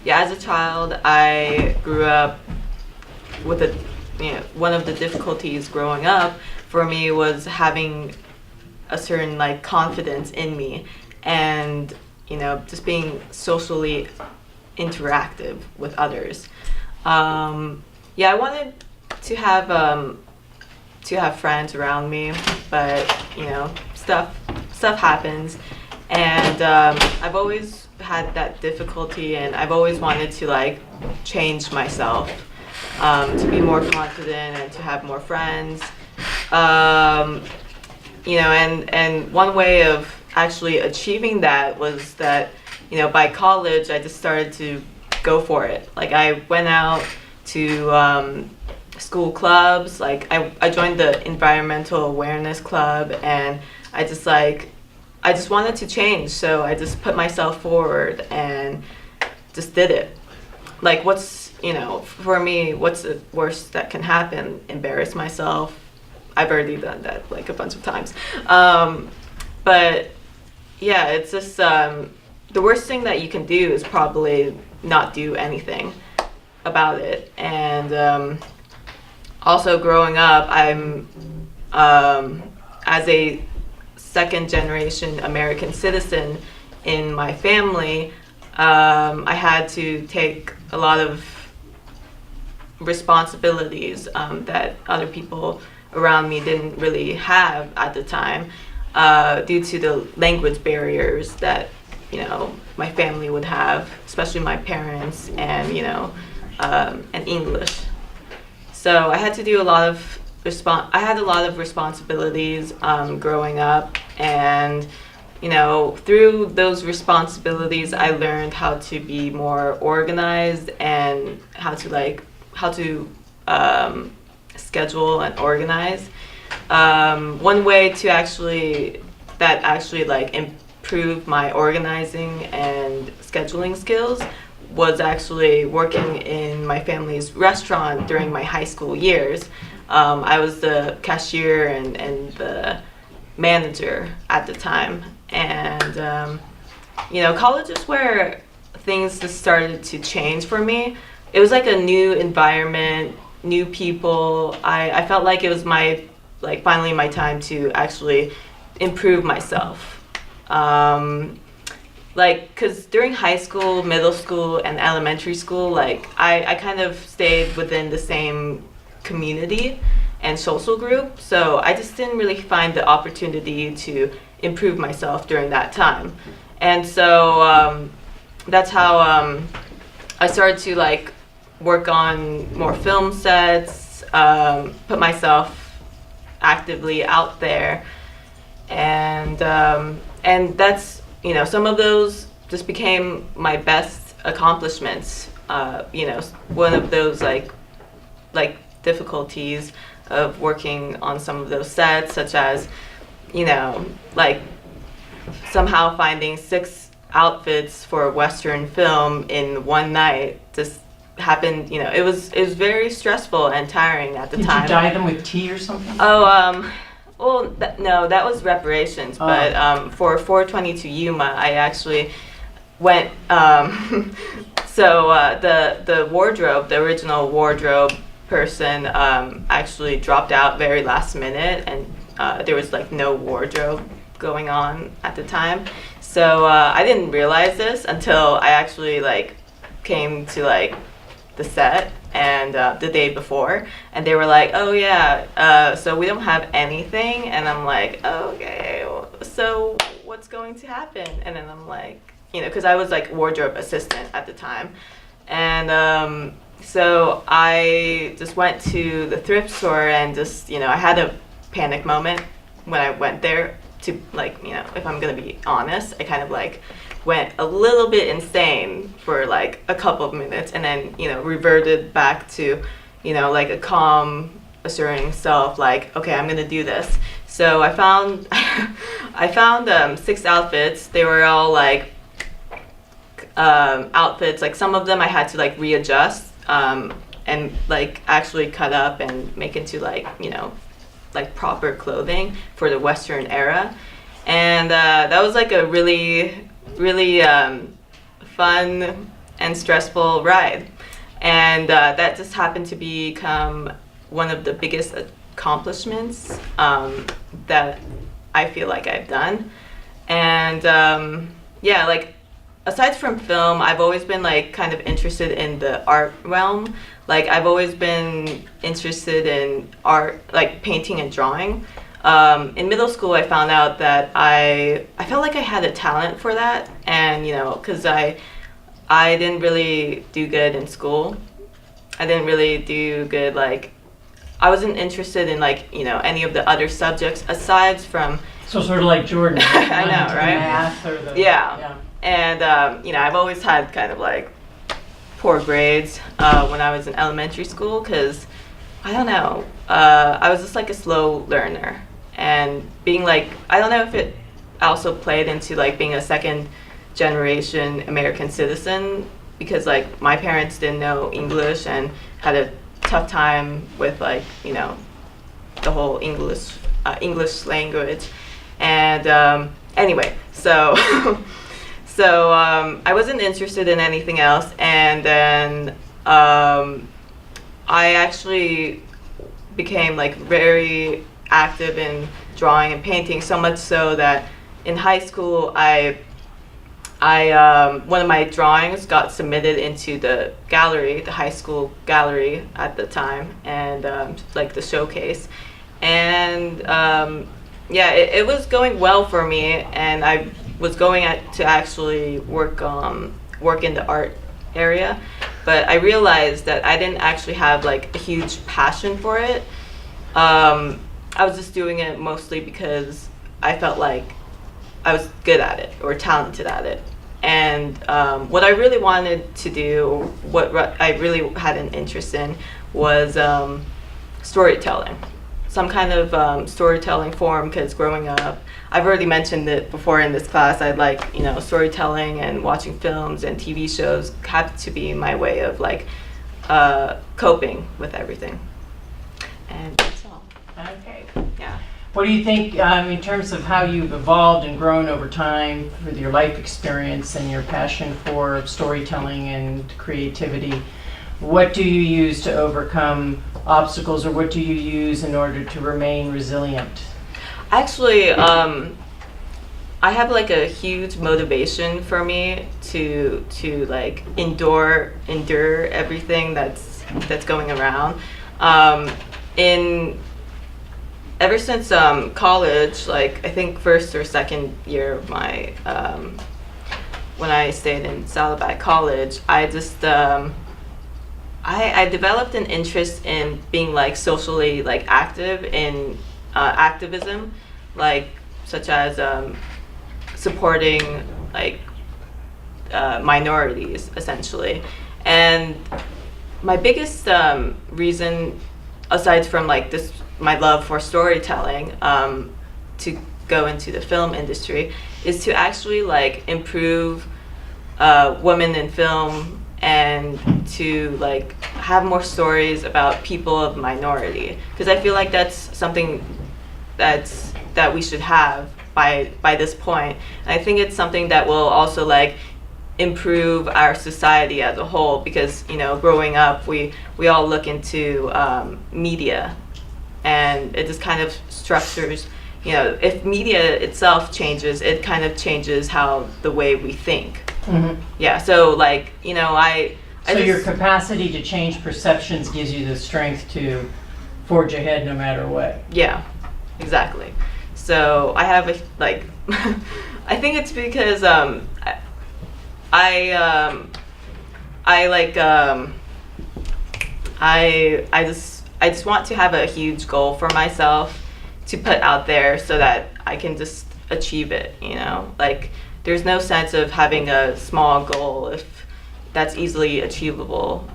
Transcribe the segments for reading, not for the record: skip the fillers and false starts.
yeah, as a child, I grew up with one of the difficulties growing up for me was having a certain like confidence in me, and just being socially interactive with others. Yeah, I wanted to have friends around me, but stuff happens, and I've always had that difficulty, and I've always wanted to like change myself, to be more confident and to have more friends. And one way of actually achieving that was that, by college, I just started to go for it. Like, I went out to school clubs. Like, I joined the environmental awareness club, and I just wanted to change. So I just put myself forward and just did it. Like, for me, what's the worst that can happen? Embarrass myself. I've already done that like a bunch of times. But yeah, it's just the worst thing that you can do is probably not do anything about it. And also growing up, I'm as a second generation American citizen in my family, I had to take a lot of responsibilities that other people around me didn't really have at the time, due to the language barriers that my family would have, especially my parents, and and English. So I had to do a lot of I had a lot of responsibilities growing up, and through those responsibilities, I learned how to be more organized and how to schedule and organize. One way to actually like improve my organizing and scheduling skills was actually working in my family's restaurant during my high school years. I was the cashier and the manager at the time, and college is where things just started to change for me. It was like a new environment, new people. I felt like it was finally my time to actually improve myself. Because during high school, middle school, and elementary school, like I kind of stayed within the same community and social group, so I just didn't really find the opportunity to improve myself during that time. And so that's how I started to like work on more film sets, put myself actively out there, and that's some of those just became my best accomplishments. One of those like difficulties of working on some of those sets, such as like somehow finding 6 outfits for a Western film in one night just happened. It was very stressful and tiring at the time. Did you dye them with tea or something? Oh, well, no, that was reparations. But for 422 Yuma, I actually went. So the wardrobe, the original wardrobe person, actually dropped out very last minute, and there was like no wardrobe going on at the time. So I didn't realize this until I actually like came to like the set and the day before, and they were like, oh yeah, so we don't have anything. And I'm like, oh, okay, so what's going to happen? And then I'm like, because I was like wardrobe assistant at the time, and so I just went to the thrift store and just I had a panic moment when I went there. To like if I'm gonna be honest, I kind of like went a little bit insane for like a couple of minutes, and then reverted back to like a calm, assuring self, like, okay, I'm gonna do this. So I found I found 6 outfits. They were all like outfits, like some of them I had to like readjust and like actually cut up and make into like like proper clothing for the Western era. And that was like a really fun and stressful ride. And that just happened to become one of the biggest accomplishments that I feel like I've done. And yeah, like aside from film, I've always been like kind of interested in the art realm. Like I've always been interested in art, like painting and drawing. In middle school, I found out that I felt like I had a talent for that, and you know, because I didn't really do good in school. I didn't really do good, like, I wasn't interested in, like, you know, any of the other subjects aside from... So sort of like Jordan. I know, right? The math or the... Yeah. And, you know, I've always had kind of, like, poor grades when I was in elementary school because, I don't know, I was just, like, a slow learner. And being, like, I don't know if it also played into, like, being a second generation American citizen because like my parents didn't know English and had a tough time with like, you know, the whole English language. And anyway, so I wasn't interested in anything else, and then I actually became like very active in drawing and painting, so much so that in high school I one of my drawings got submitted into the gallery, the high school gallery at the time, and like the showcase. And yeah, it was going well for me, and I was going to actually work in the art area, but I realized that I didn't actually have like a huge passion for it. I was just doing it mostly because I felt like I was good at it or talented at it. And what I really wanted to do, what I really had an interest in, was storytelling. Some kind of storytelling form, because growing up, I've already mentioned it before in this class, I'd like, you know, storytelling and watching films and TV shows had to be my way of like coping with everything. And that's all. Okay. Yeah. What do you think in terms of how you've evolved and grown over time with your life experience and your passion for storytelling and creativity? What do you use to overcome obstacles, or what do you use in order to remain resilient? Actually, I have like a huge motivation for me to like endure everything that's going around. Ever since college, like I think first or second year of my when I stayed in Saddleback College, I just I developed an interest in being like socially like active in activism, like such as supporting like minorities essentially. And my biggest reason, aside from like this my love for storytelling, to go into the film industry, is to actually like improve women in film and to like have more stories about people of minority, because I feel like that's something that we should have by this point. And I think it's something that will also like improve our society as a whole, because you know, growing up we all look into media, and it just kind of structures, you know, if media itself changes, it kind of changes how the way we think. Mm-hmm. Yeah, so like, you know, so your capacity to change perceptions gives you the strength to forge ahead no matter what. Yeah, exactly. So I have a, like, I think it's because I just want to have a huge goal for myself to put out there so that I can just achieve it, you know? Like, there's no sense of having a small goal if that's easily achievable.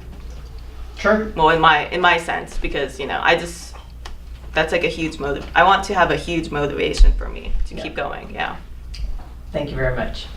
Sure. Well, in my sense, because, you know, that's like a huge I want to have a huge motivation for me to keep going, yeah. Thank you very much.